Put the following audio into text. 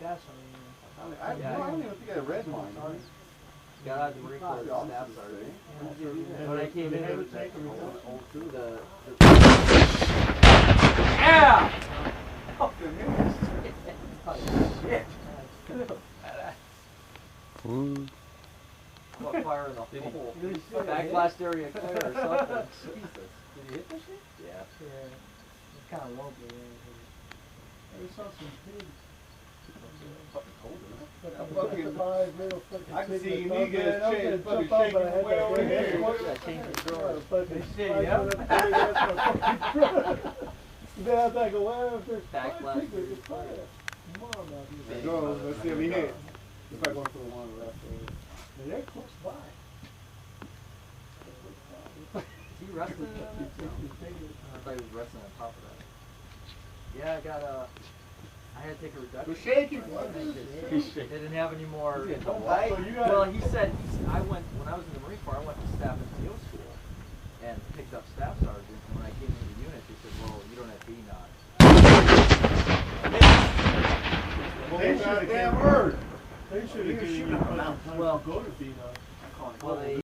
I don't even think I read mine. Got out of the Marine Corps as a staff sergeant. When I came in, yeah! Shit! What, fire in the hole? Backblast area clear or something. Jesus. Did you hit this shit? Yeah. It's kind of lumpy. We saw some pigs. Fucking cold, isn't it? I can see you niggas fucking shaking way over here. Change the drawer. Then I think, well, if there's Backblast. it's fire. Come on, now. Go, let's see if he hit. If I go for the one left. They're close by. He rested. I thought he was resting on top of that. Yeah, I got I had to take a reduction. We're shaking. They didn't have any more. Right? Well, he said, I went, when I was in the Marine Corps, I went to staff NCO school and picked up staff sergeant. And when I came into the unit, they said, well, you don't have B-Not. They shot a damn word. They should have given you enough time to Well, go to B-9. well, they